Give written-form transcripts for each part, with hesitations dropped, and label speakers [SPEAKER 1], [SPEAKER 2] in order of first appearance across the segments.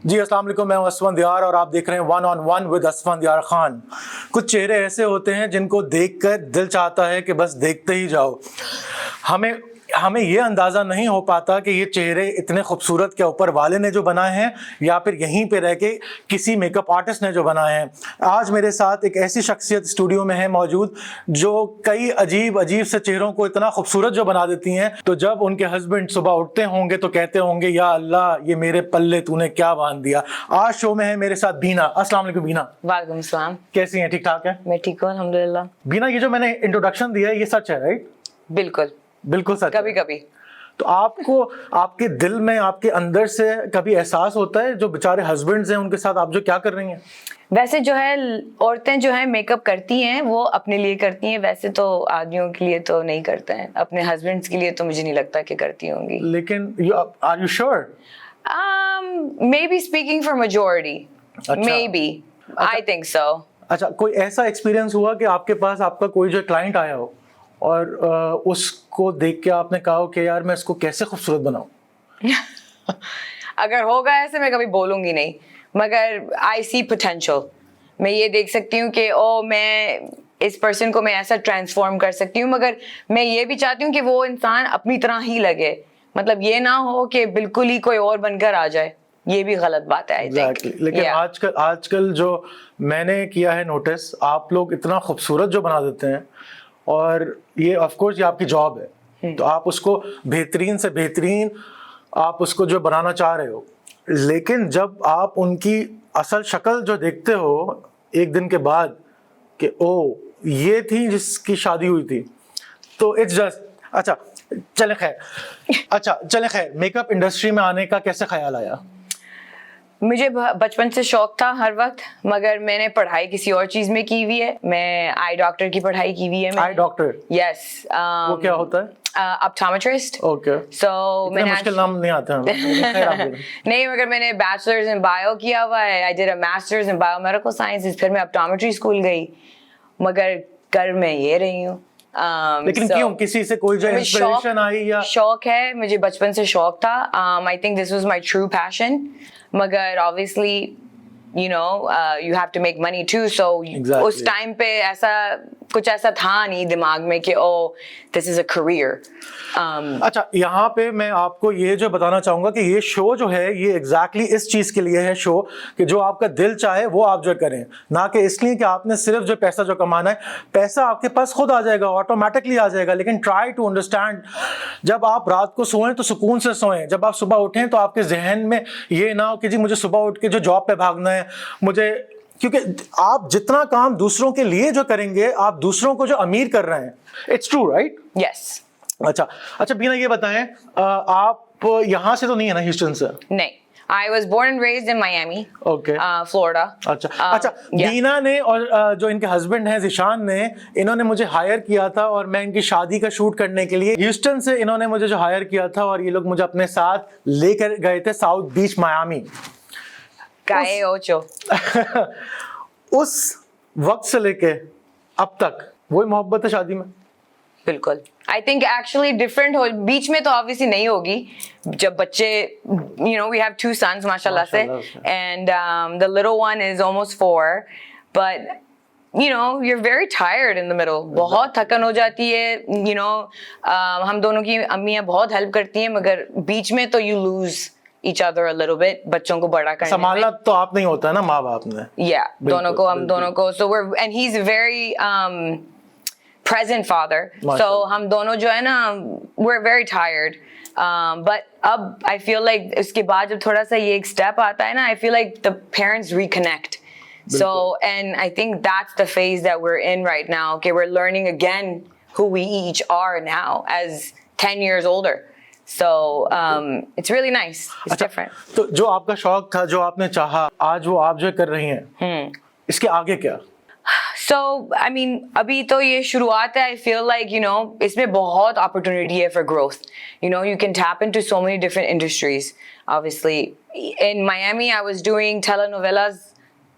[SPEAKER 1] जी अस्सलाम वालेकुम, मैं हूं असफंदयार और आप देख रहे हैं one on one with Asfandyar Khan. कुछ चेहरे ऐसे होते हैं जिनको देखकर दिल चाहता है कि बस देखते ही जाओ। हमें हमें ये अंदाज़ा नहीं हो पाता कि ये चेहरे इतने खूबसूरत क्या ऊपर वाले ने जो बनाए हैं या फिर यहीं पे रह के किसी मेकअप आर्टिस्ट ने जो बनाए हैं। आज मेरे साथ एक ऐसी शख्सियत स्टूडियो में है मौजूद जो कई अजीब अजीब से चेहरों को इतना खूबसूरत जो बना देती हैं। तो जब उनके हस्बैंड सुबह उठते होंगे तो कहते होंगे या अल्लाह ये मेरे पल्ले तूने क्या बांध दिया। आज शो में है मेरे साथ बीना। अस्सलाम वालेकुम बीना।
[SPEAKER 2] वालेकुम सलाम।
[SPEAKER 1] कैसी हैं? ठीक ठाक है?
[SPEAKER 2] मैं ठीक हूँ अल्हम्दुलिल्लाह।
[SPEAKER 1] बीना, ये जो मैंने इंट्रोडक्शन दिया है ये सच है राइट?
[SPEAKER 2] बिल्कुल
[SPEAKER 1] बिल्कुल सच
[SPEAKER 2] कभी
[SPEAKER 1] है।
[SPEAKER 2] कभी
[SPEAKER 1] तो आपको आपके दिल में आपके अंदर से कभी एहसास होता है जो बेचारे हस्बैंड्स हैं उनके साथ आप जो क्या कर रही हैं?
[SPEAKER 2] वैसे जो है औरतें जो है मेकअप करती हैं वो अपने लिए करती हैं, वैसे तो आदमियों के लिए तो नहीं करते हैं। अपने हस्बैंड्स के लिए तो मुझे नहीं लगता कि करती होंगी।
[SPEAKER 1] लेकिन are you sure?
[SPEAKER 2] Maybe speaking for majority, maybe, I think so.
[SPEAKER 1] अच्छा, कोई ऐसा एक्सपीरियंस हुआ कि आपके पास आपका कोई जो क्लाइंट आया हो और उसको देख के आपने कहा हो कि यार मैं इसको कैसे खूबसूरत बनाऊं?
[SPEAKER 2] अगर होगा ऐसे मैं कभी बोलूंगी नहीं, मगर आई सी पोटेंशियल। मैं ये देख सकती हूँ कि ओ मैं इस पर्सन को मैं ऐसा ट्रांसफॉर्म कर सकती हूँ, मगर मैं ये भी चाहती हूँ कि वो इंसान अपनी तरह ही लगे। मतलब ये ना हो कि बिल्कुल ही कोई और बनकर आ जाए, ये भी गलत बात है।
[SPEAKER 1] Exactly. लेकिन आजकल जो मैंने किया है नोटिस, आप लोग इतना खूबसूरत जो बना देते हैं और ये ऑफ कोर्स ये आपकी जॉब है तो आप उसको बेहतरीन से बेहतरीन आप उसको जो बनाना चाह रहे हो, लेकिन जब आप उनकी असल शक्ल जो देखते हो एक दिन के बाद कि ओ ये थी जिसकी शादी हुई थी, तो इट्स जस्ट अच्छा चले खैर मेकअप इंडस्ट्री में आने का कैसे ख्याल आया?
[SPEAKER 2] मुझे बचपन से शौक था हर वक्त, मगर मैंने पढ़ाई किसी और चीज में की हुई है। मैं आई डॉक्टर की पढ़ाई की हुई है।
[SPEAKER 1] आई डॉक्टर?
[SPEAKER 2] यस।
[SPEAKER 1] वो क्या होता है?
[SPEAKER 2] ऑप्टोमेट्रिस्ट।
[SPEAKER 1] ओके।
[SPEAKER 2] सो मैंने
[SPEAKER 1] मुश्किल नाम नहीं आते हैं।
[SPEAKER 2] नहीं, मगर मैंने बैचलर्स इन बायो किया हुआ है। I did a masters in biomedical sciences. फिर मैं ऑप्टोमेट्री स्कूल गई, मगर कर मैं ये रही हूँ।
[SPEAKER 1] लेकिन क्यों? किसी से कोई जो इंस्पिरेशन आई या? शौक
[SPEAKER 2] है, मुझे बचपन से शौक था। I think this was my true passion, मगर obviously you know you have to make money too, so उस टाइम पे ऐसा कुछ ऐसा था नहीं दिमाग में कि ओ दिस इज अ करियर।
[SPEAKER 1] अच्छा, यहाँ पे मैं आपको ये जो बताना चाहूंगा कि ये शो जो है ये एग्जैक्टली इस चीज के लिए है शो कि जो आपका दिल चाहे वो आप जो करें, ना कि इसलिए कि आपने सिर्फ जो पैसा जो कमाना है। पैसा आपके पास खुद आ जाएगा, ऑटोमेटिकली आ जाएगा, लेकिन ट्राई टू अंडरस्टैंड। जब आप रात को सोएं तो सुकून से सोएं, जब आप सुबह उठें तो आपके जहन में ये ना हो कि जी मुझे सुबह उठ के जो जॉब पे भागना है मुझे, क्योंकि आप जितना काम दूसरों के लिए जो करेंगे आप दूसरों को जो अमीर कर रहे हैं। It's true right?
[SPEAKER 2] यस।
[SPEAKER 1] अच्छा बीना, ये बताएं आप यहाँ से तो नहीं है ना, ह्यूस्टन से?
[SPEAKER 2] नहीं, I was born and raised in Miami, Florida.
[SPEAKER 1] अच्छा बीना ने और जो इनके हस्बैंड हैं जिशान ने, इन्होंने मुझे हायर किया था और मैं इनकी शादी का शूट करने के लिए ह्यूस्टन से इन्होंने मुझे जो हायर किया था और ये लोग मुझे अपने साथ लेकर गए थे साउथ बीच मायामी। उस वक्त से लेके अब तक वही मोहब्बत है शादी में?
[SPEAKER 2] बिल्कुल। आई थिंक एक्चुअली डिफरेंट हो, बीच में तो ऑब्वियसली नहीं होगी। जब बच्चे, you know we have 2 sons माशाल्लाह से, and the little one is almost 4, but you know you're very tired in the middle. बहुत थकन हो जाती है, you know हम दोनों की अम्मियाँ बहुत हेल्प करती हैं, मगर बीच में तो you lose each other a little bit. बच्चों को बड़ा करने
[SPEAKER 1] संभालना तो आप नहीं होता है ना, माँ बाप ने।
[SPEAKER 2] Yeah, दोनों को, हम दोनों को। So and he's a very present father. So हम दोनों जो है ना we're very tired. But अब I feel like इसके बाद जब थोड़ा सा ये एक step आता है ना, I feel like the parents reconnect. So and I think that's the phase that we're in right now. Okay, we're learning again who we each are now as 10 years older. So it's really nice. It's different.
[SPEAKER 1] तो जो आपका शौक था, जो आपने चाहा, आज वो आप जो कर रही हैं, इसके आगे क्या?
[SPEAKER 2] So I mean अभी तो ये शुरुआत है। I feel like you know इसमें बहुत opportunity है for growth. You know you can tap into so many different industries. Obviously in Miami I was doing telenovelas,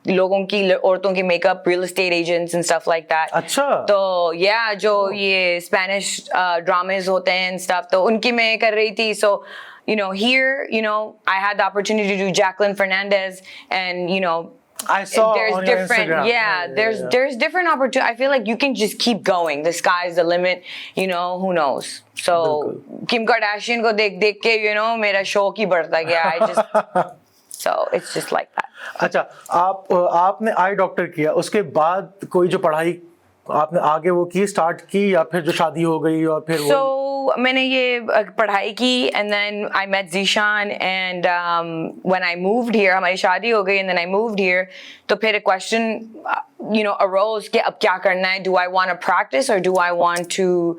[SPEAKER 2] लोगों की, औरतों की makeup, real estate agents and stuff like that.
[SPEAKER 1] अच्छा।
[SPEAKER 2] तो जो ये स्पेनिश ड्रामेज होते हैं एंड स्टफ, तो उनकी मैं कर रही थी। सो here, I had the opportunity to do Jacqueline Fernandez, and
[SPEAKER 1] I saw
[SPEAKER 2] there's
[SPEAKER 1] on your
[SPEAKER 2] different,
[SPEAKER 1] Instagram.
[SPEAKER 2] yeah, there's different opportunities. I feel like you can just keep going. The sky's the limit. Who knows? So Kim Kardashian को देख के मेरा शौक ही बढ़ता गया. I just so it's just like that.
[SPEAKER 1] अच्छा, आपने आई doctor किया, उसके बाद कोई जो पढ़ाई आपने आगे वो की, स्टार्ट की, या फिर जो शादी हो गई और फिर
[SPEAKER 2] So मैंने ये पढ़ाई की, and then I met Zishan, and when I moved here, हमारी शादी हो गई, and then I moved here, तो फिर a question arose कि अब क्या करना है? Do I want to practice or do I want to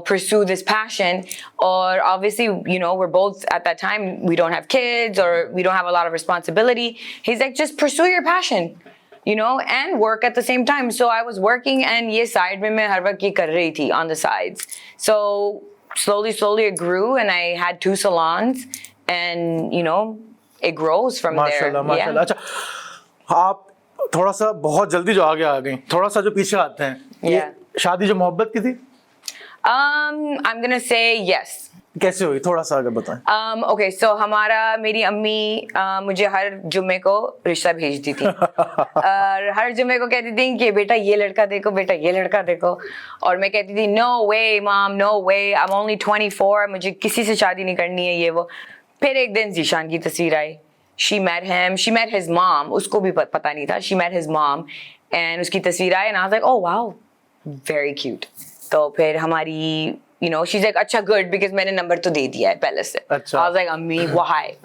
[SPEAKER 2] pursue this passion? Or obviously, we're both at that time, we don't have kids or we don't have a lot of responsibility. He's like, just pursue your passion, and work at the same time. So I was working, and ये side में मैं हर वक्त ये कर रही थी on the sides. So slowly it grew, and I had 2 salons, and it grows from there.
[SPEAKER 1] माशाल्लाह. अच्छा, आप थोड़ा सा बहुत जल्दी जो आगे आ गई, थोड़ा सा जो पीछे आते हैं, ये शादी जो मोहब्बत की थी?
[SPEAKER 2] I'm gonna say yes.
[SPEAKER 1] कैसे हुई, थोड़ा सा अगर बताएं.
[SPEAKER 2] Okay, so मेरी अम्मी मुझे हर जुम्मे को रिश्ता भेजती थी. और हर जुम्मे को कहती थी कि बेटा ये लड़का देखो, बेटा ये लड़का देखो. और मैं कहती थी no way mom, no way, I'm only 24, मुझे किसी से शादी नहीं करनी है, ये वो. फिर एक दिन जीशान की तस्वीर आई. She met his mom, उसको भी पता नहीं था. She met his mom, and उसकी तस्वीर आई, and I was like, oh wow, very cute. तो फिर हमारी she's like, अच्छा good, because मैंने नंबर तो दे दिया है पहले से.
[SPEAKER 1] अच्छा.
[SPEAKER 2] I was like, अम्मी why?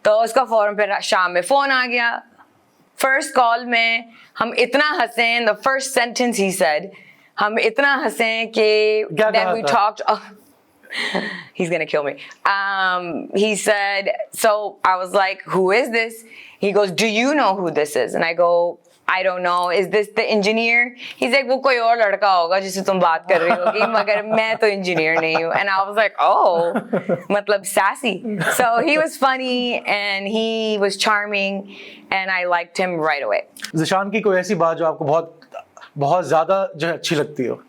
[SPEAKER 2] तो उसका फौरन फिर शाम में फोन आ गया. First call में हम इतना हंसे, the first sentence he said, हम इतना हंसे कि then we talked. He's gonna kill me. He said, so I was like, who is this? He goes, do you know who this is? And I go, I don't know. Is this the engineer? He's like, वो कोई और लड़का होगा जिससे तुम बात कर रही होगी, मगर मैं तो engineer नहीं हूँ. And I was like, oh, मतलब sassy. So he was funny and he was charming, and I liked him right away.
[SPEAKER 1] Zeeshan की कोई ऐसी बात जो आपको बहुत ज़्यादा जो अच्छी लगती हो?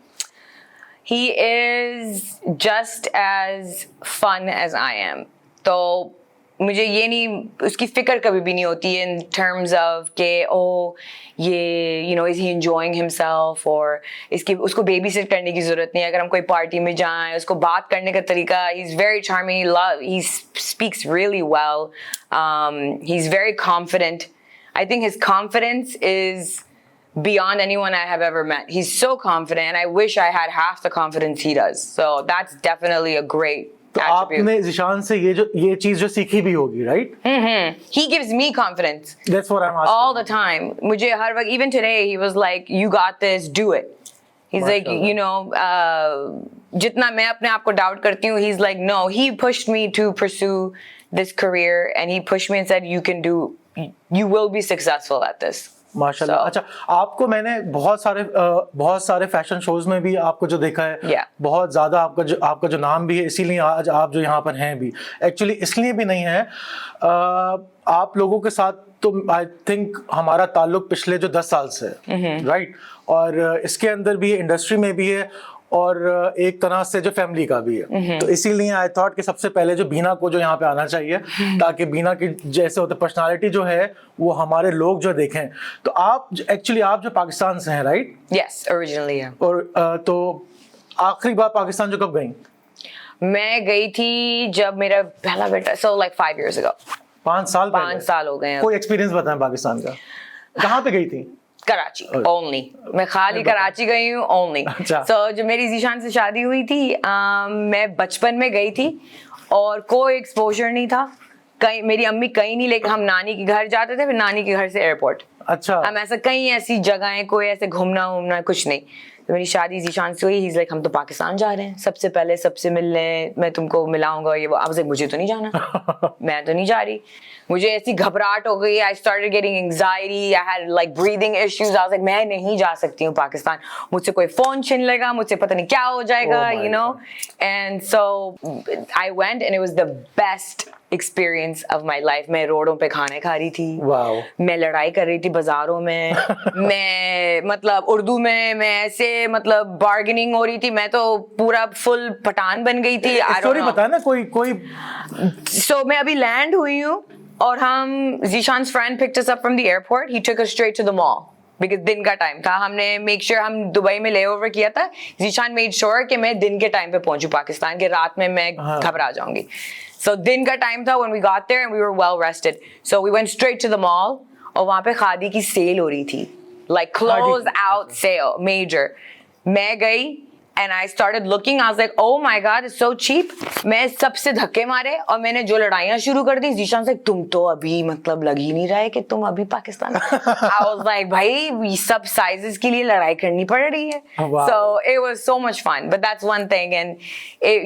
[SPEAKER 2] He is just as fun as I am. तो मुझे ये नहीं, उसकी फिक्र कभी भी नहीं होती है in terms of के ये is he enjoying himself, or उसको baby sit करने की ज़रूरत नहीं है. अगर हम कोई पार्टी में जाएं, उसको बात करने का तरीका, he's very charming, he speaks really well, he's very confident. I think his confidence is beyond anyone I have ever met. He's so confident, and I wish I had half the confidence he does. So that's definitely a great attribute.
[SPEAKER 1] आपने ज़िशान से ये चीज़ जो सीखी भी होगी, right?
[SPEAKER 2] He gives me confidence.
[SPEAKER 1] That's what I'm asking.
[SPEAKER 2] All the time. मुझे हर वक्त, even today, he was like, you got this, do it. He's like, जितना मैं अपने आप को doubt करती हूँ, he's like, no, he pushed me to pursue this career, and he pushed me and said, you will be successful at this.
[SPEAKER 1] माशाल्लाह. अच्छा, आपको मैंने बहुत सारे फैशन शोज में भी आपको जो देखा है, बहुत ज़्यादा आपका जो नाम भी है, इसीलिए आज आप जो यहाँ पर हैं भी, एक्चुअली इसलिए भी नहीं है, आप लोगों के साथ तो आई थिंक हमारा ताल्लुक पिछले जो 10 साल से है, राइट? और इसके अंदर भी इंडस्ट्री में भी है, और एक तरह से जो फैमिली का भी है. तो इसीलिए आई थॉट कि सबसे पहले जो बीना को जो यहाँ पे आना चाहिए, ताकि बीना की जैसे होते पर्सनालिटी जो है वो हमारे लोग जो देखें. तो आप जो पाकिस्तान से हैं, राइट?
[SPEAKER 2] Yes, originally, yeah.
[SPEAKER 1] और तो आखिरी बार पाकिस्तान जो कब गई?
[SPEAKER 2] मैं गई थी जब मेरा पहला बेटा, so like 5 years ago.
[SPEAKER 1] 5 साल पहले?
[SPEAKER 2] 5 साल हो गए हैं.
[SPEAKER 1] कोई एक्सपीरियंस बताएं पाकिस्तान का. कहाँ पे गई थी?
[SPEAKER 2] कराची only. मैं खाली कराची गई हूँ only. So जब मेरी ज़ीशान से शादी हुई थी, मैं बचपन में गई थी और कोई एक्सपोजर नहीं था. कहीं मेरी अम्मी कहीं नहीं लेकर, हम नानी के घर जाते थे, फिर नानी के घर से एयरपोर्ट.
[SPEAKER 1] अच्छा. हम
[SPEAKER 2] ऐसा कहीं ऐसी जगहें, कोई ऐसे घूमना कुछ नहीं. तो मेरी शादी ज़ीशान से हुई. He's like, हम तो पाकिस्तान जा रहे हैं, सबसे पहले सबसे मिलने, मैं तुमको मिलाऊंगा, ये वो. I was like, मुझे तो नहीं जाना. मैं तो नहीं जा रही. मुझे ऐसी घबराहट हो गई. I started getting anxiety. I had like breathing issues. I was like, मैं नहीं जा सकती हूँ पाकिस्तान. मुझसे कोई फोन छीन लेगा, मुझसे पता नहीं क्या हो जाएगा, And so I went, and it was the best experience of my life. मैं रोडों पे खाने खा रही थी.
[SPEAKER 1] Wow.
[SPEAKER 2] मैं लड़ाई कर रही थी बाजारों में. मैं मतलब उर्दू में मैं ऐसे मतलब बार्गेनिंग हो रही थी, मैं तो पूरा फुल पठान बन गई थी.
[SPEAKER 1] स्टोरी बताया ना कोई
[SPEAKER 2] So मैं अभी लैंड हुई हूँ और हम Zishan's friend picked us up from the airport. He took us straight to the mall because दिन का टाइम था. हमने make sure हम दुबई में layover किया था. Zishan made sure कि मैं दिन के टाइम पे पहुंचूं पाकिस्तान, के रात में मैं घबरा जाऊंगी. So दिन का टाइम था when we got there and we were well rested. So we went straight to the mall और वहाँ पे खादी की सेल हो रही थी, like close out sale, major. मैं गई and I started looking. I was like, oh my god, it's so cheap. मैं सबसे धक्के मारे और मैंने जो लड़ाइयाँ शुरू कर दी. जीशान से तुम तो अभी मतलब लग ही नहीं रहा है कि तुम अभी पाकिस्तान. I was like, भाई सब sizes के लिए लड़ाई करनी पड़ रही है.
[SPEAKER 1] Wow.
[SPEAKER 2] So it was so much fun. But that's one thing, and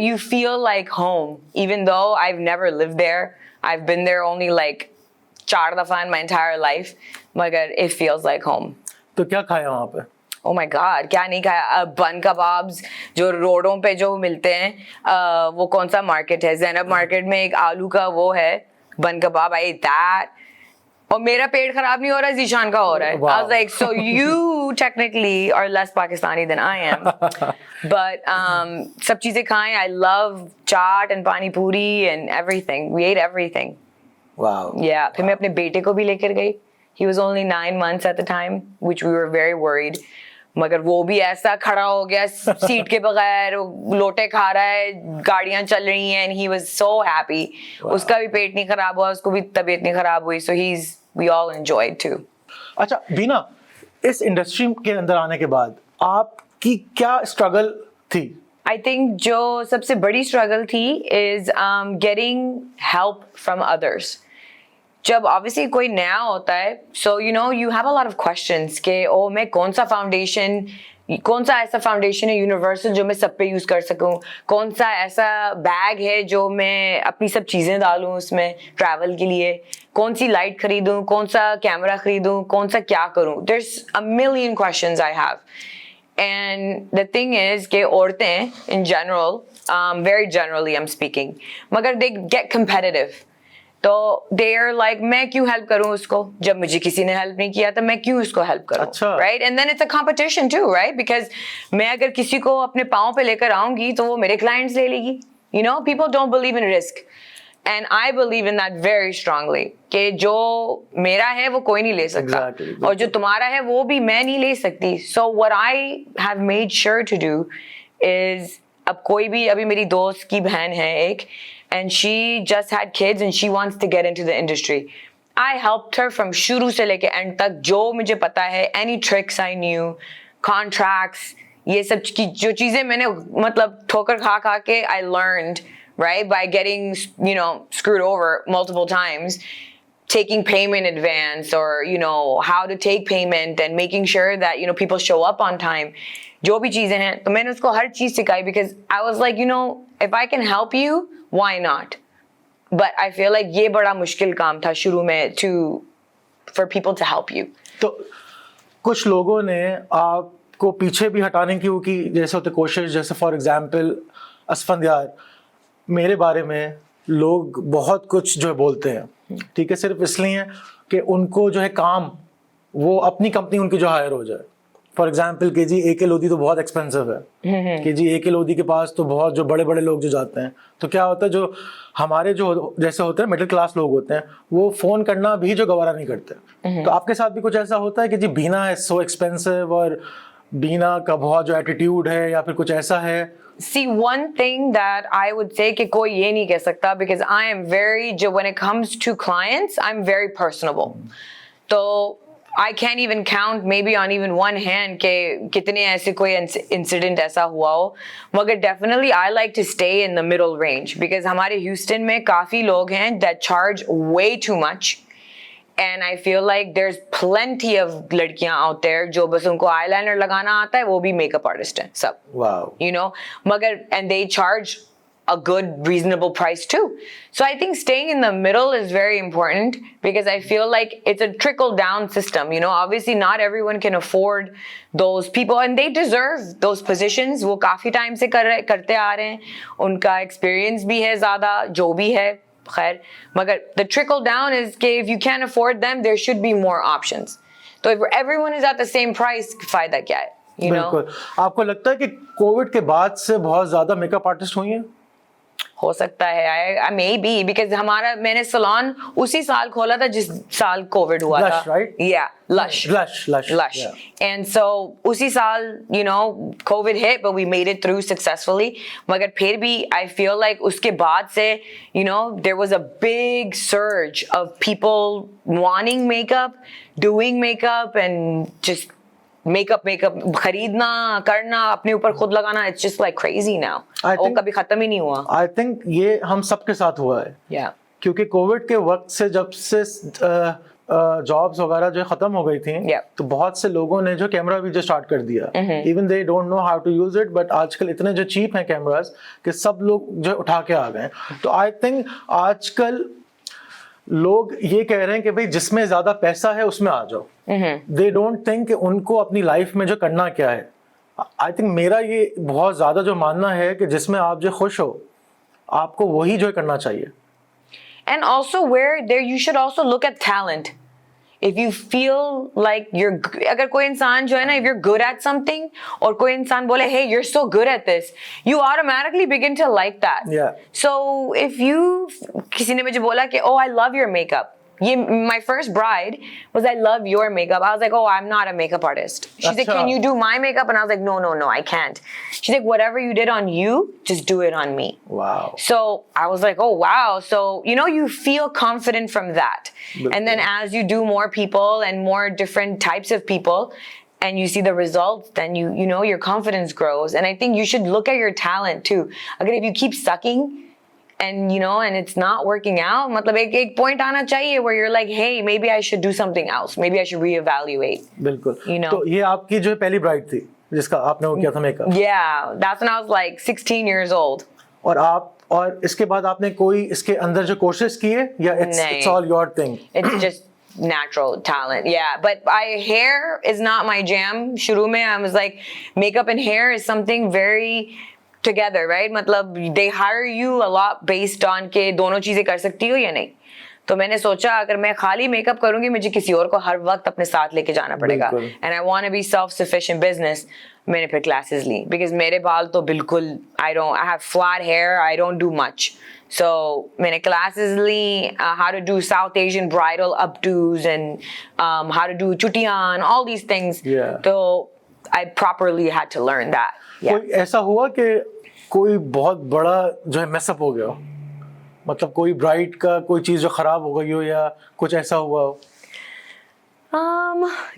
[SPEAKER 2] you feel like home, even though I've never lived there. I've been there only like 4 दफा in my entire life. मगर it feels like home.
[SPEAKER 1] तो क्या खाया वहाँ पे?
[SPEAKER 2] Oh my God, क्या नहीं खाया. बन कबाब्स जो रोडों पे जो मिलते हैं, वो कौन सा मार्केट है, ज़ैनब मार्केट में एक आलू का वो है बन कबाब. I ate that. और मेरा पेट खराब नहीं हो रहा है, जीशान का हो रहा है. I was like, so you technically are less Pakistani than I am. But सब चीजें खाएं. I love चाट and पानी पूरी and everything. We ate everything.
[SPEAKER 1] Wow.
[SPEAKER 2] Yeah. फिर मैं अपने बेटे को भी लेकर गई. He was only 9 months at the time, which we were very worried. मगर वो भी ऐसा खड़ा हो गया सीट के बगैर, लोटे खा रहा है, गाड़ियां चल रही हैं, and he was so happy. उसका भी पेट नहीं खराब हुआ, उसको भी तबीयत नहीं खराब हुई. So we all enjoyed too.
[SPEAKER 1] अच्छा बीना, इस इंडस्ट्री के अंदर आने के बाद आपकी क्या स्ट्रगल थी?
[SPEAKER 2] I think जो सबसे बड़ी स्ट्रगल थी is getting help from others. जब obviously कोई नया होता है, so you know you have a lot of questions कि ओ मैं कौन सा ऐसा फाउंडेशन है यूनिवर्सल जो मैं सब पे यूज कर सकूं, कौन सा ऐसा बैग है जो मैं अपनी सब चीजें डालूं उसमें ट्रैवल के लिए, कौन सी लाइट खरीदूं, कौन सा कैमरा खरीदूं, कौन सा क्या करूं. There's a million questions I have. And the thing is कि औरतें in general, very generally I'm speaking, मगर they get competitive. तो they are like, मैं क्यों हेल्प करूं उसको जब मुझे किसी ने हेल्प नहीं किया, तो मैं क्यों उसको हेल्प करूं.
[SPEAKER 1] अच्छा.
[SPEAKER 2] Right? And then it's a competition too, right? Because मैं अगर किसी को अपने पाँव पे लेकर आऊंगी तो वो मेरे clients ले लेगी. You know, people don't believe in risk. And I believe in that very strongly. कि जो मेरा है वो कोई नहीं ले सकता.
[SPEAKER 1] Exactly.
[SPEAKER 2] और जो तुम्हारा है वो भी मैं नहीं ले सकती. So what I have made sure to do is, अब कोई भी, अभी मेरी दोस्त की बहन है एक, and she just had kids and she wants to get into the industry. I helped her from शुरू से लेके end तक, जो मुझे पता है, any tricks I knew, contracts, ये सब की जो चीजें मैंने मतलब ठोकर खा खा के I learned, right, by getting, you know, screwed over multiple times, taking payment advance, or you know how to take payment and making sure that you know people show up on time. जो भी चीजें हैं तो मैंने उसको हर चीज सिखाई, because I was like, you know, if I can help you, why not? But I feel like ये बड़ा मुश्किल काम था शुरू में for people to help you.
[SPEAKER 1] तो कुछ लोगों ने आपको पीछे भी हटाने की वो की जैसे होते कोशिश, जैसे फॉर एग्जांपल असफंदियार, मेरे बारे में लोग बहुत कुछ जो है बोलते हैं, ठीक है, सिर्फ इसलिए कि उनको जो है काम, वो अपनी कंपनी उनकी जो हायर हो जाए. For example KG AK Lodhi तो बहुत एक्सपेंसिव है. केजी AK लोधी के पास तो बहुत जो बड़े बड़े लोग जो जाते हैं, तो क्या होता है जो हमारे जो जैसे होते हैं मिडिल क्लास लोग होते हैं, वो फोन करना भी जो गवारा नहीं करते. तो आपके साथ भी कुछ ऐसा होता है कि जी बीना है सो एक्सपेंसिव, और बीना का बहुत जो एटीट्यूड है या फिर कुछ ऐसा है?
[SPEAKER 2] See, one thing that I would say कि कोई ये नहीं कह सकता, because I am very, when it comes to clients, I'm very personable. तो I can't even count maybe on even one hand के कितने ऐसे कोई incident ऐसा हुआ हो. मगर definitely I like to stay in the middle range, because हमारे Houston में काफी लोग हैं that charge way too much. And I feel like there's plenty of लड़कियां out there जो बस उनको eyeliner लगाना आता है, वो भी makeup artist हैं सब.
[SPEAKER 1] Wow.
[SPEAKER 2] You know, मगर and they charge a good reasonable price too. So I think staying in the middle is very important, because I feel like it's a trickle down system. You know, obviously not everyone can afford those people, and they deserve those positions. वो काफी time से करते आ रहे हैं, उनका experience भी है ज़्यादा, जो भी है खैर. मगर the trickle down is कि if you can't afford them, there should be more options. So if everyone is at the same price, फायदा क्या है? you know.
[SPEAKER 1] बिल्कुल. आपको लगता है कि कोविड के बाद से बहुत ज्यादा मेकअप आर्टिस्ट हुई हैं?
[SPEAKER 2] हो सकता है, I may be, because मैंने सैलून उसी साल खोला था जिस साल कोविड हुआ था.
[SPEAKER 1] Lush, right?
[SPEAKER 2] Yeah, Lush.
[SPEAKER 1] Lush. Yeah.
[SPEAKER 2] And so उसी साल, you know, COVID hit, but we made it through successfully. मगर फिर भी I feel like उसके बाद से, you know, there was a big surge of people wanting makeup, doing makeup, and just makeup खरीदना, करना, अपने ऊपर खुद लगाना. It's just like crazy now. वो कभी खत्म ही नहीं हुआ.
[SPEAKER 1] I think ये हम सबके साथ हुआ है.
[SPEAKER 2] Yeah.
[SPEAKER 1] क्योंकि कोविड के वक्त से जब से जॉब्स वगैरह जो खत्म हो गई थी,
[SPEAKER 2] Yeah.
[SPEAKER 1] तो बहुत से लोगों ने जो कैमरा भी जो स्टार्ट कर दिया. Even they don't know how to use it, but आजकल इतने जो चीप हैं कैमरास कि सब लोग जो उठा के आ गए. तो आई थिंक आजकल लोग ये कह रहे हैं कि भाई जिसमें ज्यादा पैसा है उसमें आ जाओ. दे डोंट थिंक कि उनको अपनी लाइफ में जो करना क्या है. आई थिंक मेरा ये बहुत ज्यादा जो मानना है कि जिसमें आप जो खुश हो आपको वही जो करना चाहिए.
[SPEAKER 2] And also where there you should also look at talent. If you feel like अगर कोई इंसान जो है ना, if you're good at something, और कोई इंसान बोले, hey, you're so good at this, you automatically begin to like that.
[SPEAKER 1] Yeah.
[SPEAKER 2] So if किसी ने मुझे बोला कि, oh, I love your makeup. My first bride was, I love your makeup. I was like, oh, I'm not a makeup artist. She's like, can you do my makeup? And I was like, no, I can't. She's like, whatever you did on you, just do it on me.
[SPEAKER 1] Wow.
[SPEAKER 2] So I was like, oh, wow. So, you know, you feel confident from that. And then as you do more people and more different types of people, and you see the results, then you know your confidence grows. And I think you should look at your talent too. Again, if you keep sucking, and you know, and it's not working out, मतलब एक point आना चाहिए where you're like, hey, maybe I should do something else. Maybe I should reevaluate.
[SPEAKER 1] बिल्कुल.
[SPEAKER 2] You know.
[SPEAKER 1] तो ये आपकी जो पहली ब्राइड थी जिसका आपने वो किया था makeup.
[SPEAKER 2] Yeah, that's when I was like 16 years old.
[SPEAKER 1] और इसके बाद आपने कोई इसके अंदर जो कोर्सेज किए या it's all your thing?
[SPEAKER 2] It's just natural talent. Yeah, but hair is not my jam. शुरू में I was like, makeup and hair is something very together, right? मतलब they hire you a lot based on के दोनों चीजें कर सकती हो या नहीं. तो मैंने सोचा अगर मैं खाली मेकअप करूंगी मुझे किसी और को हर वक्त अपने साथ लेके जाना पड़ेगा. And I want to be self-sufficient business. मैंने फिर classes ली because मेरे बाल तो बिल्कुल I have flat hair. I don't do much. So मैंने classes Lee how to do South Asian bridal updos and how to do chutiyan, all these things.
[SPEAKER 1] Yeah.
[SPEAKER 2] So I properly had to learn that. Yeah.
[SPEAKER 1] कोई ऐसा हुआ कि कोई बहुत बड़ा जो है मैसअप हो गया हो, मतलब कोई ब्राइड का कोई चीज जो खराब हो गई हो या कुछ ऐसा हुआ हो?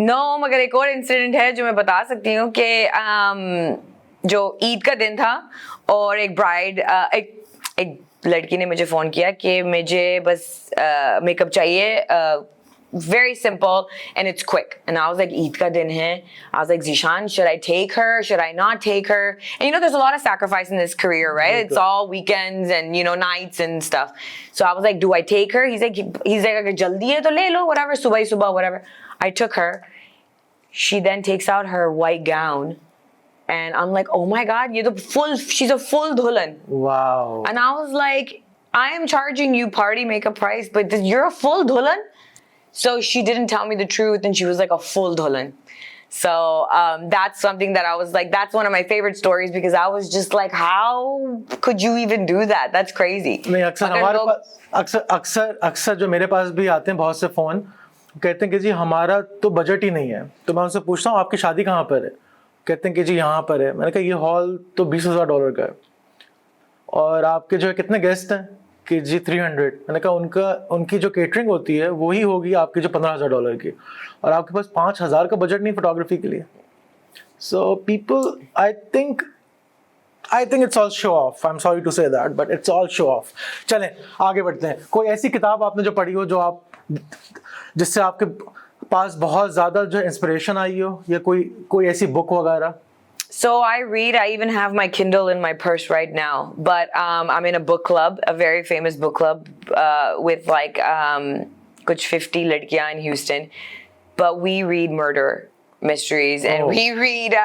[SPEAKER 2] No, मगर एक और इंसिडेंट है जो मैं बता सकती हूँ कि जो ईद का दिन था और एक ब्राइड एक लड़की ने मुझे फोन किया कि मुझे बस मेकअप चाहिए, very simple and it's quick. And I was like, Eid ka din hai. I was like, Zishan, should I take her? Should I not take her? And you know, there's a lot of sacrifice in this career, right? It's all weekends and, you know, nights and stuff. So I was like, do I take her? He's like, agar jaldi hai to le lo, whatever, subah, whatever. I took her. She then takes out her white gown. And I'm like, oh my God, she's a full dulan.
[SPEAKER 1] Wow.
[SPEAKER 2] And I was like, I am charging you party makeup price, but you're a full dulan? So she didn't tell me the truth and she was like a full dulan. So that's something that I was like, that's one of my favorite stories because I was just like, how could you even do that? That's crazy.
[SPEAKER 1] नहीं, अक्सर हमारे पास अक्सर जो मेरे पास भी आते हैं बहुत से फोन कहते हैं कि जी हमारा तो बजट ही नहीं है. तो मैं उनसे पूछता हूँ आपकी शादी कहाँ पर है? कहते हैं कि जी यहाँ पर है. मैंने कहा ये हॉल तो $20,000 का है और आपके जो है कितने गेस्ट हैं कि जी 300. मैंने कहा उनकी जो केटरिंग होती है वही होगी आपकी जो $15,000 की और आपके पास $5,000 का बजट नहीं फोटोग्राफी के लिए. So people I think it's all show off. I am sorry to say that but it's all show off. चलें आगे बढ़ते हैं. कोई ऐसी किताब आपने जो पढ़ी हो जो आप जिससे आपके पास बहुत ज़्यादा जो इंस्पिरेशन आई हो या कोई ऐसी बुक वगैरह?
[SPEAKER 2] So I read, I even have my Kindle in my purse right now, but I'm in a book club, a very famous book club with like kuch 50 ladkiyan in Houston, but we read murder mysteries and we read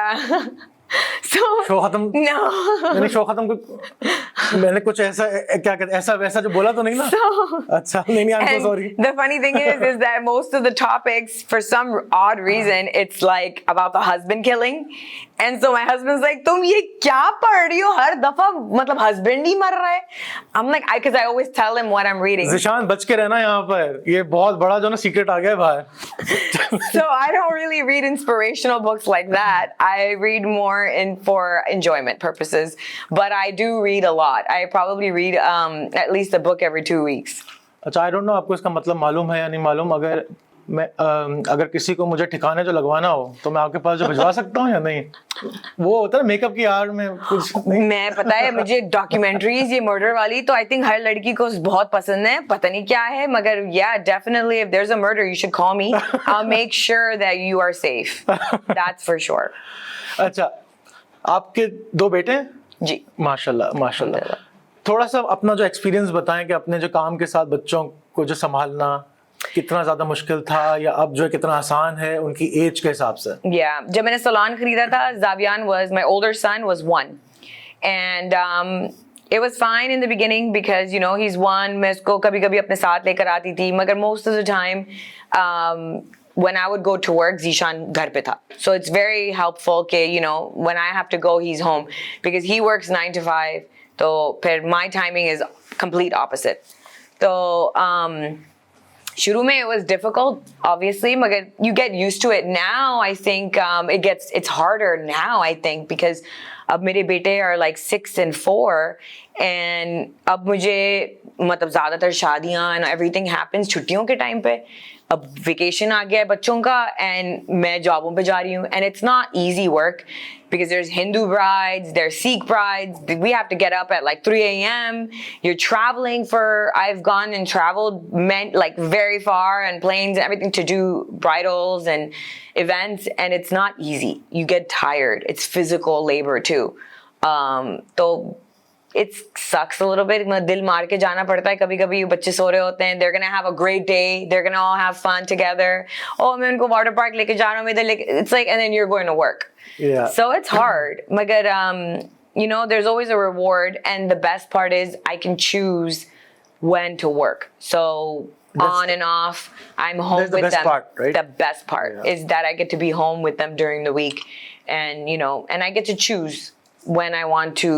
[SPEAKER 2] so
[SPEAKER 1] show खत्म?
[SPEAKER 2] no
[SPEAKER 1] मैंने show खत्म मैंने कुछ ऐसा क्या कहते ऐसा वैसा जो बोला तो नहीं ना? अच्छा नहीं नहीं, I'm so
[SPEAKER 2] And
[SPEAKER 1] sorry.
[SPEAKER 2] the funny thing is that most of the topics, for some odd reason, it's like about the husband killing. And so my husband's like, तुम ये क्या पढ़ रही हो हर दफा, मतलब husband ही मर रहा है. I'm like, because I always tell him what I'm reading.
[SPEAKER 1] Zeeshan बच के रहना यहाँ पर, ये बहुत बड़ा जो ना सीक्रेट आ गया है बाहर.
[SPEAKER 2] So I don't really read inspirational books like that. I read more for enjoyment purposes, but I do read a lot. I probably read at least a book every 2 weeks.
[SPEAKER 1] अच्छा, I don't know आपको इसका मतलब मालूम है या नहीं मालूम. अगर किसी को मुझे ठिकाने जो लगवाना हो तो मैं आपके पास जो भिजवा सकता हूँ या नहीं? वो होता है मेकअप की आड़ में कुछ नहीं.
[SPEAKER 2] मैं पता है मुझे डॉक्यूमेंट्रीज ये मर्डर वाली तो आई थिंक हर लड़की को बहुत पसंद है, पता नहीं क्या है, मगर या definitely if there is a murder you should call me. I will make sure that you are safe. That's for sure.
[SPEAKER 1] अच्छा, आपके 2 बेटे हैं?
[SPEAKER 2] जी
[SPEAKER 1] माशाल्लाह माशाल्लाह. थोड़ा सा अपना जो एक्सपीरियंस बताएं कि अपने जो काम के साथ बच्चों को जो संभालना कितना ज्यादा मुश्किल था या अब जो कितना आसान है उनकी एज के हिसाब से.
[SPEAKER 2] Yeah, जब मैंने सलान खरीदा था, Zavian was my older son was 1, and it was fine in the beginning because you know he's 1. मैं उसको कभी-कभी अपने साथ लेकर आती थी, मगर most of the time when I would go to work, Zishan घर पे था. So it's very helpful कि you know when I have to go, he's home because he works 9 to 5. तो फिर my timing is complete opposite. तो शुरू में it was difficult, obviously, मगर you get used to it. Now I think it's harder now, I think, because अब मेरे बेटे are like 6 and 4, and अब मुझे मतलब ज़्यादातर शादियाँ and everything happens छुट्टियों के टाइम पे. अब वेकेशन आ गया है बच्चों का and मैं जॉबों पे जा रही हूँ, and it's not easy work because there's Hindu brides, there's Sikh brides. We have to get up at like 3 a.m. You're traveling I've gone and traveled like very far and planes and everything to do bridals and events, and it's not easy. You get tired. It's physical labor too. So it sucks a little bit. दिल मार के जाना पड़ता है कभी-कभी. बच्चे सो रहे होते हैं. They're gonna have a great day. They're gonna all have fun together. Oh, मैं उनको water park लेके जा रहा हूँ. It's like, and then you're going to work.
[SPEAKER 1] Yeah.
[SPEAKER 2] So it's hard. Magar, you know, there's always a reward, and the best part is I can choose when to work. So on and off, I'm home with them.
[SPEAKER 1] That's the best part, right?
[SPEAKER 2] The best part is that I get to be home with them during the week, and you know, and I get to choose when I want to,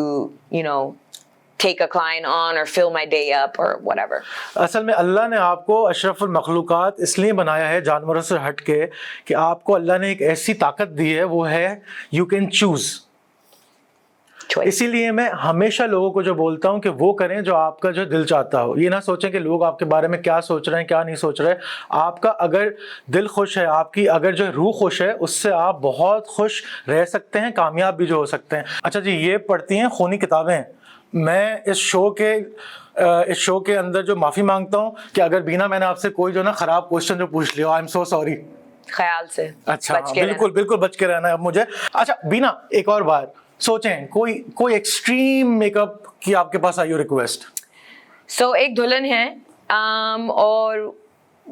[SPEAKER 2] you know, take a client on or fill my day up or whatever.
[SPEAKER 1] असल में अल्लाह ने आपको अशरफुल मखलूकात इसलिए बनाया है जानवरों से हट के कि आपको अल्लाह ने एक ऐसी ताकत दी है, वो है यू कैन चूज. इसीलिए मैं हमेशा लोगों को जो बोलता हूं कि वो करें जो आपका जो दिल चाहता हो. ये ना सोचें कि लोग आपके बारे में क्या सोच रहे हैं क्या नहीं सोच रहे. आपका अगर दिल खुश है, आपकी अगर जो रूह खुश है, उससे आप बहुत खुश रह सकते हैं, कामयाब भी जो हो सकते हैं. अच्छा जी, ये पढ़ती हैं खूनी किताबें. मैं इस शो के अंदर जो माफ़ी मांगता हूँ कि अगर बीना मैंने आपसे कोई जो ना ख़राब क्वेश्चन जो पूछ लिया, आई एम सो सॉरी.
[SPEAKER 2] ख्याल से.
[SPEAKER 1] अच्छा, बिल्कुल बिल्कुल बच के रहना है अब मुझे. अच्छा बीना, एक और बात सोचें, कोई एक्सट्रीम मेकअप की आपके पास आई हो रिक्वेस्ट?
[SPEAKER 2] So एक दुल्हन है और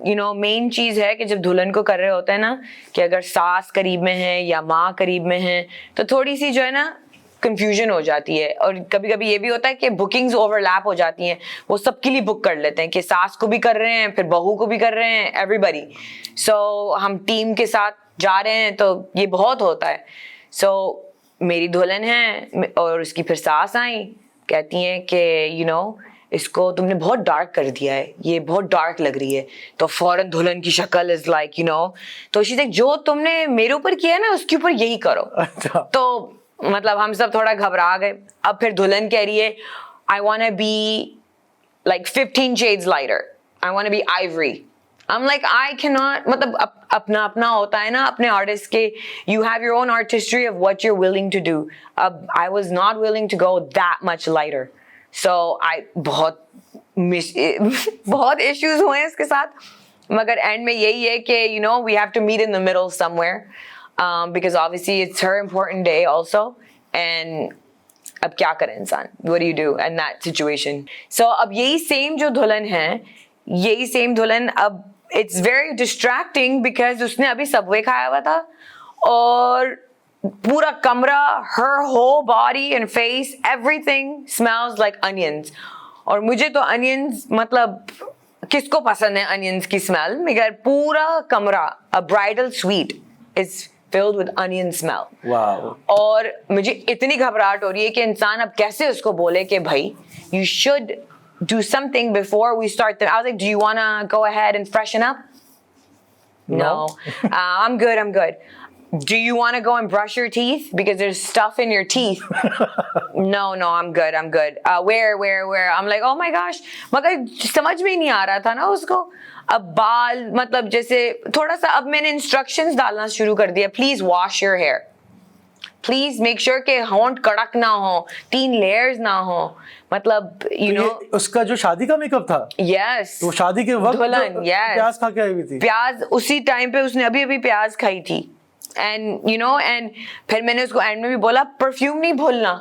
[SPEAKER 2] you know मेन चीज़ है कि जब दुल्हन को कर रहे होते हैं ना कि अगर सास करीब में है या माँ करीब में है तो थोड़ी सी जो है ना कंफ्यूजन हो जाती है. और कभी कभी ये भी होता है कि बुकिंग्स ओवरलैप हो जाती हैं. वो सबके लिए बुक कर लेते हैं कि सास को भी कर रहे हैं, फिर बहू को भी कर रहे हैं, एवरीबडी. सो हम टीम के साथ जा रहे हैं तो ये बहुत होता है. सो मेरी दुल्हन है और उसकी फिर सास आई, कहती हैं कि यू नो इसको तुमने बहुत डार्क कर दिया है, ये बहुत डार्क लग रही है. तो फौरन दुल्हन की शक्ल इज लाइक यू नो, तो शी लाइक जो तुमने मेरे ऊपर किया ना उसके ऊपर यही करो. तो मतलब हम सब थोड़ा घबरा गए. अब फिर दुल्हन कह रही है I want to be like 15 shades lighter, I want to be ivory. I'm like I cannot, मतलब अपना अपना होता है ना अपने आर्टिस्ट के. You have your own artistry of what you're willing to do. अब I was not willing to go that much lighter. So I बहुत issues हुए हैं इसके साथ. मगर एंड में यही है कि you know we have to meet in the middle somewhere. Because obviously it's her important day also, and अब क्या करे इंसान? What do you do in that situation? So अब यही सेम जो दुल्हन है, यही सेम दुल्हन अब it's very distracting because उसने अभी सबवे खाया हुआ था और पूरा कमरा, her whole body and face, everything smells like onions. और मुझे तो onions मतलब किसको पसंद है onions की smell? मगर पूरा कमरा, a bridal suite is filled with onion smell.
[SPEAKER 1] Wow.
[SPEAKER 2] और मुझे इतनी घबराहट हो रही है कि इंसान अब कैसे उसको बोले कि भाई you should do something before we start. I was like, do you want to go ahead and freshen up? No. I'm good. I'm good. Do you want to go and brush your teeth because there's stuff in your teeth? No, I'm good. I'm good. Where? I'm like, oh my gosh. मगर समझ में नहीं आ रहा था ना उसको. अब बाल मतलब जैसे थोड़ा सा अब मैंने instructions डालना शुरू कर दिया. Please wash your hair. Please make sure कि होंठ कड़क ना हो, 3 layers ना हो. मतलब you know.
[SPEAKER 1] उसका जो शादी का मेकअप था.
[SPEAKER 2] Yes.
[SPEAKER 1] तो शादी के वक्त
[SPEAKER 2] दुल्हन, yes.
[SPEAKER 1] प्याज खा के आई हुई थी.
[SPEAKER 2] प्याज उसी टाइम पे उसने अभी प्याज खाई थी. And you know, and फिर मैंने उसको एंड में भी बोला परफ्यूम नहीं भूलना,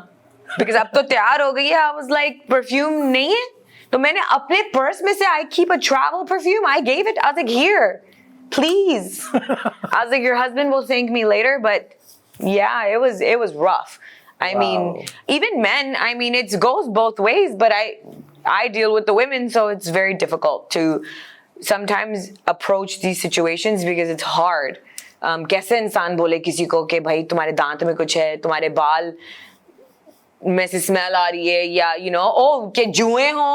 [SPEAKER 2] because अब तो तैयार हो गई है. I was like परफ्यूम नहीं है, तो मैंने अपने पर्स में से I keep a travel perfume. I gave it. I was like, here, please. I was like, your husband will thank me later, but yeah, it was rough. I mean, even men. I mean, it goes both ways, but I deal with the women, so it's very difficult to sometimes approach these situations because it's hard. कैसे इंसान बोले किसी को कि भाई तुम्हारे दांत में कुछ है, तुम्हारे बाल में से स्मेल आ रही है, या you know, ओ के जुएं हो.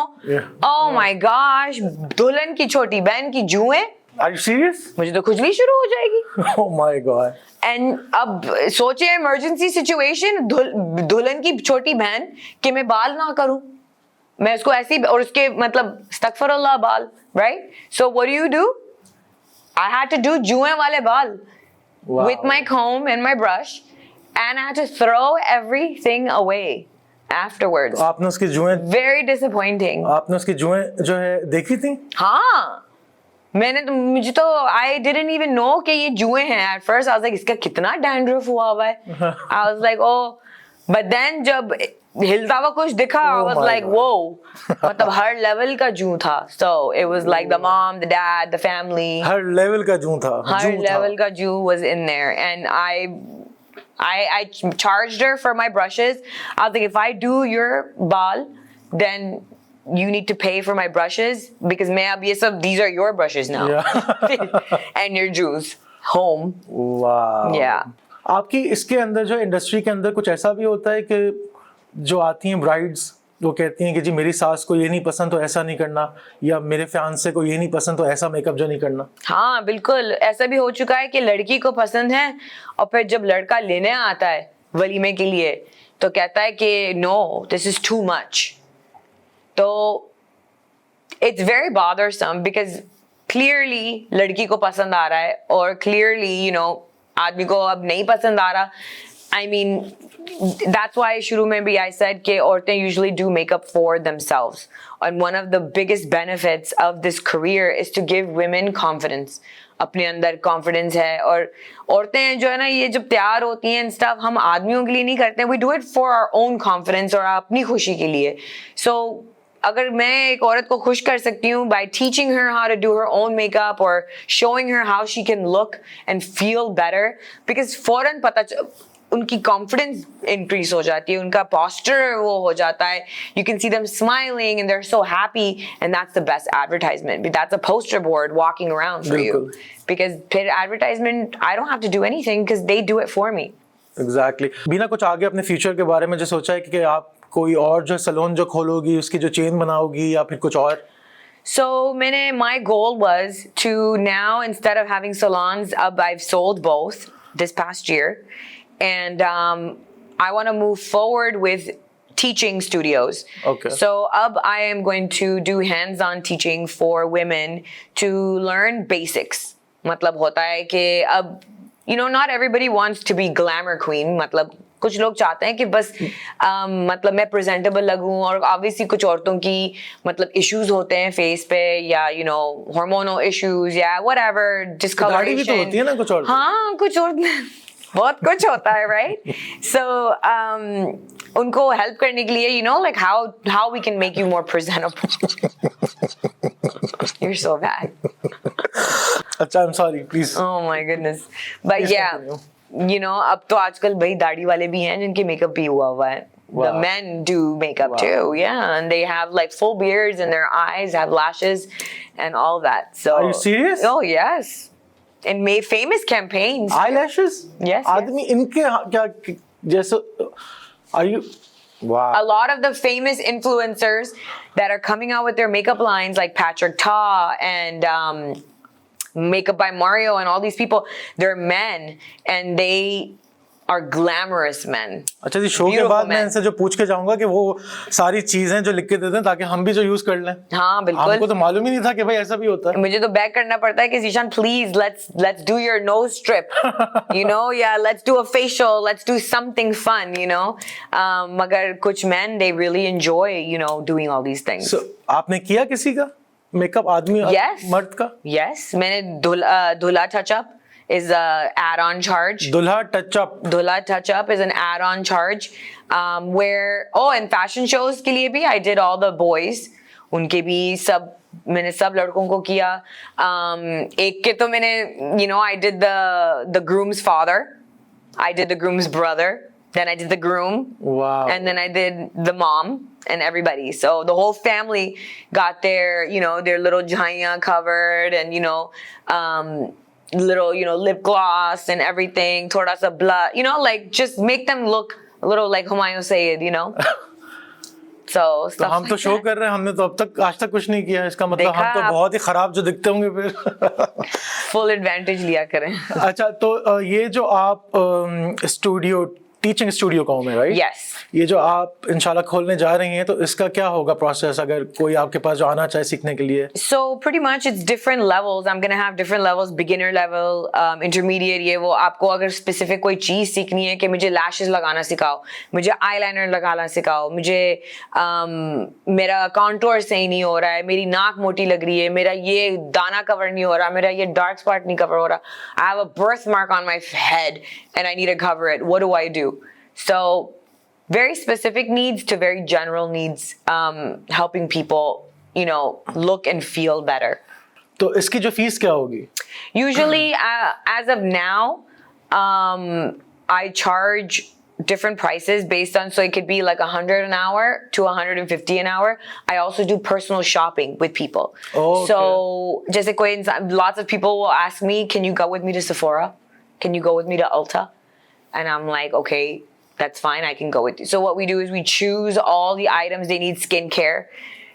[SPEAKER 2] Oh my gosh, दुल्हन की छोटी बहन की जुएं.
[SPEAKER 1] Are you serious?
[SPEAKER 2] मुझे तो खुजली शुरू हो जाएगी.
[SPEAKER 1] Oh my God.
[SPEAKER 2] And अब सोचे इमरजेंसी सिचुएशन, दुल्हन की छोटी बहन कि मैं बाल ना करूं, मैं उसको ऐसी, और उसके मतलब अस्तगफिरुल्लाह बाल, right? So what do? I had to do जुएं वाले बाल. Wow. With my comb and my brush, and I had to throw everything away afterwards.
[SPEAKER 1] तो आपने उसकी जुएं
[SPEAKER 2] very disappointing.
[SPEAKER 1] आपने उसकी जुएं जो है देखी थी?
[SPEAKER 2] हाँ, मुझे तो I didn't even know कि ये जुएं हैं. At first I was like, इसका कितना dandruff हुआ हुआ है. I was like, oh, but then जब हिलता हुआ कुछ दिखा, I was like, whoa. मतलब हर लेवल का जूं था. So it was like the mom, the dad, the family.
[SPEAKER 1] Her level का जूं था.
[SPEAKER 2] हर लेवल का जूं was in there, and I charged her for my brushes. I was like, if I do your baal, then you need to pay for my brushes, because मैं अब ये सब, these are your brushes now. Yeah. And your juice home.
[SPEAKER 1] Wow.
[SPEAKER 2] Yeah.
[SPEAKER 1] आपकी इसके अंदर जो industry के अंदर कुछ ऐसा भी होता है कि जो आती हैं ब्राइड्स, वो कहती हैं कि जी मेरी सास को ये नहीं पसंद तो ऐसा नहीं करना, या मेरे फियांसे को ये नहीं पसंद तो ऐसा मेकअप जो नहीं करना.
[SPEAKER 2] हाँ बिल्कुल, ऐसा भी हो चुका है कि लड़की को पसंद है और फिर जब लड़का लेने आता है वलीमे के लिए तो कहता है कि no, this is too much. तो it's very bothersome, because clearly लड़की को पसंद आ रहा है और क्लियरली यू नो आदमी को अब नहीं पसंद आ रहा. I mean, that's why शुरू में भी I said कि औरतें usually do makeup for themselves. And one of the biggest benefits of this career is to give women confidence. अपने अंदर confidence है, और औरतें जो है ना ये जब तैयार होती हैं stuff, हम आदमियों के लिए नहीं करते हैं. We do it for our own confidence और अपनी खुशी के लिए. So अगर मैं एक औरत को खुश कर सकती हूँ by teaching her how to do her own makeup or showing her how she can look and feel better, because फौरन पता उनकी कॉन्फिडेंस इंक्रीज हो जाती है, उनका पोस्चर वो हो जाता है. You can see them smiling and they are so happy, and that's the best advertisement. That's a poster board walking around for you, because फिर advertisement I don't have to do anything because they do it for me.
[SPEAKER 1] Exactly. Bina, कुछ आगे अपने future के बारे में जो सोचा है कि आप कोई और जो सैलून जो खोलोगी, उसकी जो चेन बनाओगी, या फिर कुछ और?
[SPEAKER 2] So my goal was to now, instead of having salons, I've sold both this past year. And I want to move forward with teaching studios.
[SPEAKER 1] Okay.
[SPEAKER 2] So I am going to do hands-on teaching for women to learn basics. मतलब होता है कि अब you know not everybody wants to be glamour queen. मतलब कुछ लोग चाहते हैं कि बस मतलब मैं प्रेजेंटेबल लगूं, और obviously कुछ औरतों की मतलब issues होते हैं फेस पे, या you know hormonal issues या whatever, discoloration.
[SPEAKER 1] दाढ़ी भी तो होती है ना कुछ और?
[SPEAKER 2] हाँ कुछ और बहुत कुछ होता है, right? So उनको हेल्प करने के लिए you know like how we can make you more presentable. You're so bad.
[SPEAKER 1] अच्छा, I'm sorry, please.
[SPEAKER 2] Oh my goodness. But
[SPEAKER 1] Please
[SPEAKER 2] yeah.
[SPEAKER 1] continue.
[SPEAKER 2] you know, अब तो आजकल भाई दाढ़ी वाले भी हैं जिनके मेकअप भी हुआ हुआ है. The
[SPEAKER 1] Wow.
[SPEAKER 2] men do makeup
[SPEAKER 1] Wow.
[SPEAKER 2] too, yeah, and they have like full beards and their eyes have lashes and all that. So
[SPEAKER 1] Are you serious?
[SPEAKER 2] Oh yes, and made famous campaigns.
[SPEAKER 1] Eyelashes?
[SPEAKER 2] Yes,
[SPEAKER 1] आदमी इनके क्या जैसे are you wow.
[SPEAKER 2] A lot of the famous influencers that are coming out with their makeup lines, like Patrick Ta and Makeup by Mario, and all these people, they're men and they are glamorous men.
[SPEAKER 1] अच्छा जी, show के
[SPEAKER 2] Beautiful
[SPEAKER 1] बाद मैं
[SPEAKER 2] men.
[SPEAKER 1] इनसे जो पूछ के जाऊंगा कि वो सारी चीजें जो लिख के देते हैं ताकि हम भी जो यूज कर लें.
[SPEAKER 2] हाँ बिल्कुल.
[SPEAKER 1] हमको तो मालूम ही नहीं था कि भाई ऐसा भी होता है.
[SPEAKER 2] मुझे तो बैक करना पड़ता है कि Zishan, please let's do your nose strip, you know, yeah, let's do a facial, let's do something fun, you know. मगर कुछ men, they really enjoy, you know, doing all these things.
[SPEAKER 1] So, आपने किया किसी का makeup, आदमी
[SPEAKER 2] Yes.
[SPEAKER 1] मर्द का?
[SPEAKER 2] Yes, मैंने दूल्हा touch up is a add-on charge.
[SPEAKER 1] दुल्हा touch-up.
[SPEAKER 2] Dula touch up is an add-on charge, where and fashion shows के लिए भी I did all the boys, उनके भी सब मैंने सब लड़कों को किया. एक के तो मैंने, you know, I did the groom's father, I did the groom's brother, then I did the groom,
[SPEAKER 1] Wow.
[SPEAKER 2] and then I did the mom and everybody. So the whole family got their, you know, their little jhaiyan covered, and you know, little, you know, lip gloss and everything, thoda sa blood, you know, like just make them look a little like Humayun Sayyid, you know. So
[SPEAKER 1] तो
[SPEAKER 2] stuff
[SPEAKER 1] हम
[SPEAKER 2] like
[SPEAKER 1] तो show
[SPEAKER 2] that.
[SPEAKER 1] कर रहे हैं, हमने तो अब तक आज तक कुछ नहीं किया. इसका मतलब
[SPEAKER 2] देखा
[SPEAKER 1] हम तो
[SPEAKER 2] आप-
[SPEAKER 1] बहुत ही खराब जो दिखते होंगे फिर.
[SPEAKER 2] Full advantage लिया करें.
[SPEAKER 1] अच्छा, तो ये जो आप स्टूडियो, टीचिंग स्टूडियो कहूँ मैं, राइट?
[SPEAKER 2] Yes.
[SPEAKER 1] ये जो आप इंशाल्लाह खोलने जा रही हैं, तो इसका क्या होगा प्रोसेस अगर कोई आपके पास जो आना चाहे सीखने के लिए?
[SPEAKER 2] So pretty much it's different levels. I'm gonna have different levels, beginner level, intermediate. ये वो आपको अगर specific कोई चीज सीखनी है कि मुझे lashes लगाना सिखाओ, मुझे eyeliner लगाना सिखाओ, मुझे मेरा contour सही नहीं हो रहा है, मेरी नाक मोटी लग रही है, मेरा ये दाना cover नहीं हो रहा, मेरा ये dark spot नहीं cover हो रहा, I have a birthmark on my head and I need to cover it. What do I do? So very specific needs to very general needs, helping people, you know, look and feel better.
[SPEAKER 1] तो इसकी जो fees क्या होगी?
[SPEAKER 2] Usually, as of now, I charge different prices based on, so it could be like 100 an hour to 150 an hour. I also do personal shopping with people.
[SPEAKER 1] Oh, okay.
[SPEAKER 2] So जैसे कोई इंसान, lots of people will ask me, can you go with me to Sephora? Can you go with me to Ulta? And I'm like, okay, that's fine, I can go with you. So what we do is we choose all the items they need skincare.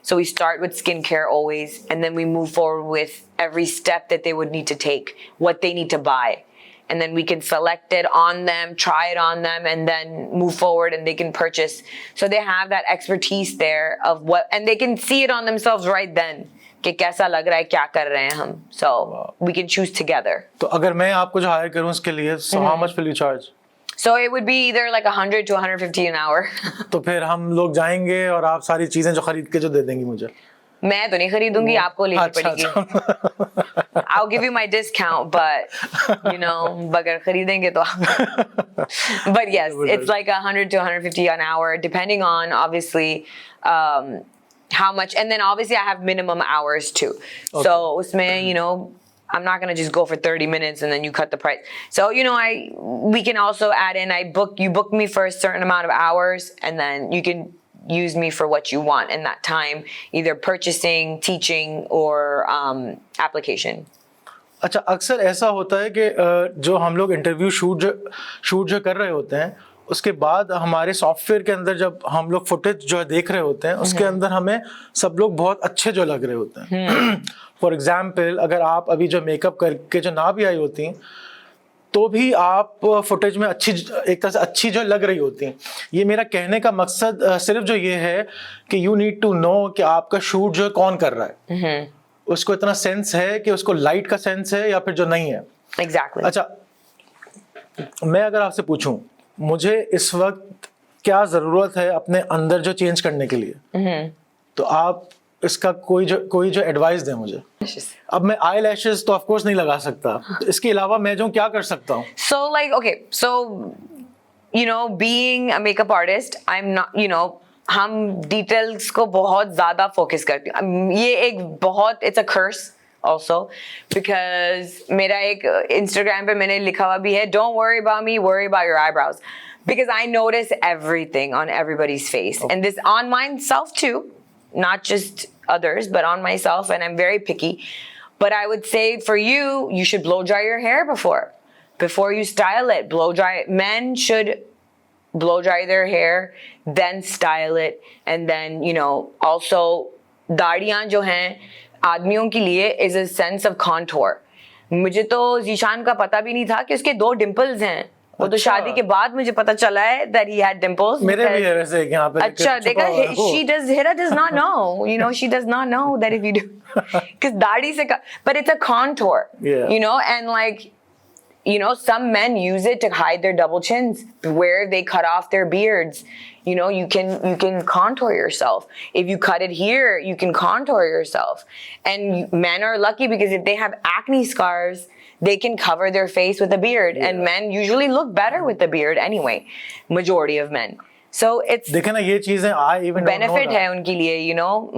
[SPEAKER 2] So we start with skincare always, and then we move forward with every step that they would need to take, what they need to buy. And then we can select it on them, try it on them, and then move forward and they can purchase. So they have that expertise there of what, and they can see it on themselves right then. कि कैसा लग रहा है, क्या कर रहे हैं हम. So we can choose together.
[SPEAKER 1] तो अगर मैं आपको जो हायर करूँ इसके लिए, so how much will you charge?
[SPEAKER 2] So it would be either like 100 to 150 an hour.
[SPEAKER 1] तो फिर हम लोग जाएंगे और आप सारी चीजें जो खरीद के जो दे देंगी मुझे.
[SPEAKER 2] मैं तो नहीं खरीदूंगी, आपको लेनी
[SPEAKER 1] अच्छा,
[SPEAKER 2] पड़ेगी.
[SPEAKER 1] अच्छा.
[SPEAKER 2] I'll give you my discount, but you know, बगैर खरीदेंगे तो. But yes, it's like 100 to 150 an hour, depending on obviously how much, and then obviously I have minimum hours too.
[SPEAKER 1] Okay.
[SPEAKER 2] So उसमें, you know, I'm not gonna just go for 30 minutes and then you cut the price. So you know, we can also add in. You book me for a certain amount of hours, and then you can use me for what you want in that time, either purchasing, teaching, or application.
[SPEAKER 1] अच्छा, अक्सर ऐसा होता है कि जो हम लोग interview shoot जो कर रहे होते हैं, उसके बाद हमारे सॉफ्टवेयर के अंदर जब हम लोग फुटेज जो देख रहे होते हैं, उसके अंदर हमें सब लोग बहुत अच्छे जो लग रहे होते हैं. फॉर एग्जाम्पल, अगर आप अभी जो मेकअप करके जो ना भी आई होती हैं, तो भी आप फुटेज में अच्छी, एक तरह से अच्छी जो लग रही होती हैं. ये मेरा कहने का मकसद सिर्फ जो ये है कि यू नीड टू नो कि आपका शूट जो है कौन कर रहा है. उसको इतना सेंस है कि उसको लाइट का सेंस है या फिर जो नहीं है.
[SPEAKER 2] Exactly.
[SPEAKER 1] अच्छा, मैं अगर आपसे पूछूं, मुझे इस वक्त क्या ज़रूरत है अपने अंदर जो चेंज करने के लिए, तो आप इसका कोई जो एडवाइस दें मुझे. अब मैं आई लैशेस तो ऑफ कोर्स नहीं लगा सकता, तो इसके अलावा मैं जो क्या कर सकता हूँ?
[SPEAKER 2] So like, okay, so you know, being a makeup artist, I'm not, you know, हम डिटेल्स को बहुत ज्यादा फोकस करती हूँ. ये एक बहुत, it's a curse also, because मेरा एक Instagram पे मैंने लिखा हुआ भी है, don't worry about me, worry about your eyebrows, because I notice everything on everybody's face, and this on myself too, not just others, but on myself, and I'm very picky. But I would say for you, you should blow dry your hair before you style it. Blow dry it. Men should blow dry their hair, then style it, and then also दाढ़ियाँ जो हैं आदमियों के लिए is a sense of contour. मुझे तो जीशान का पता भी नहीं था कि उसके 2 डिम्पल्स हैं. वो तो शादी के बाद मुझे पता चला है that he had dimples.
[SPEAKER 1] मेरे भी है वैसे यहाँ पे.
[SPEAKER 2] अच्छा देखा, Hira does not know. She does not know that if you do, because दाढ़ी से but it's a contour.
[SPEAKER 1] Yeah.
[SPEAKER 2] And like, some men use it to hide their double chins where they cut off their beards. You can contour yourself. If you cut it here, you can contour yourself. And men are lucky because if they have acne scars, they can cover their face with a beard. Yeah. And men usually look better with the beard anyway. Majority of men. So it's
[SPEAKER 1] देखे ना ये चीजें I even don't know
[SPEAKER 2] benefit है उनके लिए,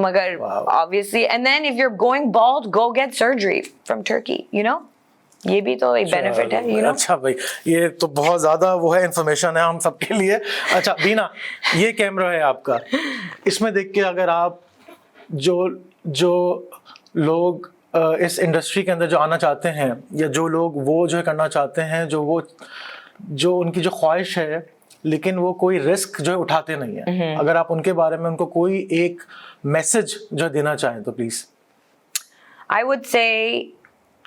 [SPEAKER 2] मगर obviously. And then if you're going bald, go get surgery from Turkey, ये भी तो एक बेनिफिट है.
[SPEAKER 1] अच्छा भाई, ये तो बहुत ज्यादा वो है, इंफॉर्मेशन है हम सबके लिए. अच्छा बीना, ये कैमरा है आपका, इसमें देख के अगर आप जो लोग इस इंडस्ट्री के अंदर जो आना चाहते हैं, या जो लोग वो जो है करना चाहते हैं, जो उनकी जो ख्वाहिश है लेकिन वो कोई रिस्क जो है उठाते नहीं है, अगर आप उनके बारे में उनको कोई एक मैसेज जो देना चाहें तो please.
[SPEAKER 2] I would say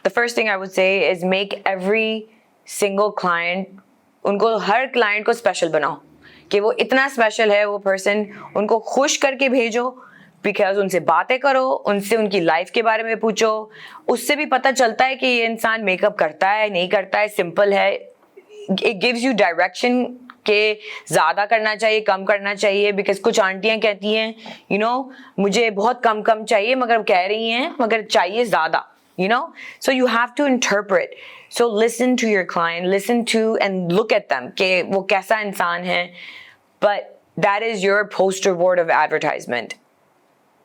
[SPEAKER 2] the first thing I would say is make every single client, उनको हर क्लाइंट को स्पेशल बनाओ कि वो इतना स्पेशल है वो पर्सन, उनको खुश करके भेजो. बिकॉज उनसे बातें करो, उनसे उनकी लाइफ के बारे में पूछो, उससे भी पता चलता है कि ये इंसान मेकअप करता है नहीं करता है, सिंपल है. इट गिव्स यू डायरेक्शन के ज़्यादा करना चाहिए, कम करना चाहिए. बिकॉज कुछ आंटियां कहती हैं मुझे बहुत कम चाहिए, मगर कह रही हैं मगर चाहिए ज़्यादा. So you have to interpret. So listen to your client, listen to and look at them कि वो कैसा इंसान है. But that is your poster board of advertisement.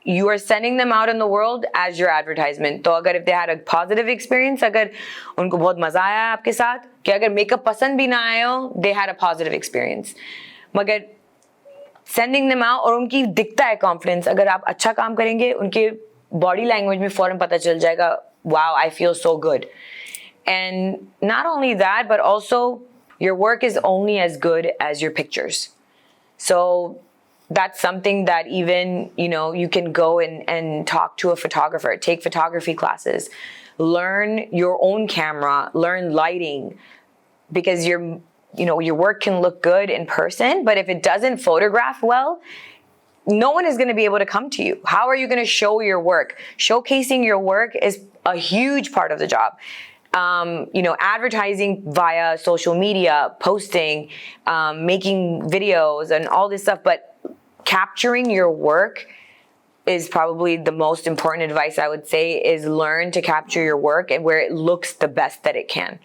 [SPEAKER 2] You are sending them out in the world as your advertisement. तो अगर if they had a positive experience, अगर उनको बहुत मजा आया आपके साथ, कि अगर मेकअप पसंद भी ना आया हो, they had a positive experience. मगर sending them out और उनकी दिखता है confidence, अगर आप अच्छा काम करेंगे उनके body language में फौरन पता चल जाएगा, wow, I feel so good. And not only that, but also your work is only as good as your pictures. So that's something that even, you can go and talk to a photographer, take photography classes, learn your own camera, learn lighting, because your work can look good in person, but if it doesn't photograph well, no one is going to be able to come to you. How are you going to show your work? Showcasing your work is a huge part of the job. Advertising via social media, posting, making videos and all this stuff, but capturing your work is probably the most important advice I would say, is learn to capture your work and where it looks the best that it can.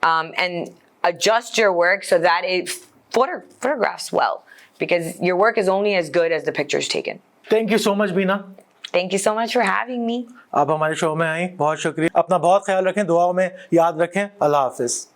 [SPEAKER 2] And adjust your work so that it photographs well, because your work is only as good as the pictures taken.
[SPEAKER 1] Thank you so much, Beena.
[SPEAKER 2] Thank you so much for having me.
[SPEAKER 1] आप हमारे show में आई, बहुत शुक्रिया. अपना बहुत ख्याल रखें, दुआओं में याद रखें. अल्लाह हाफिज.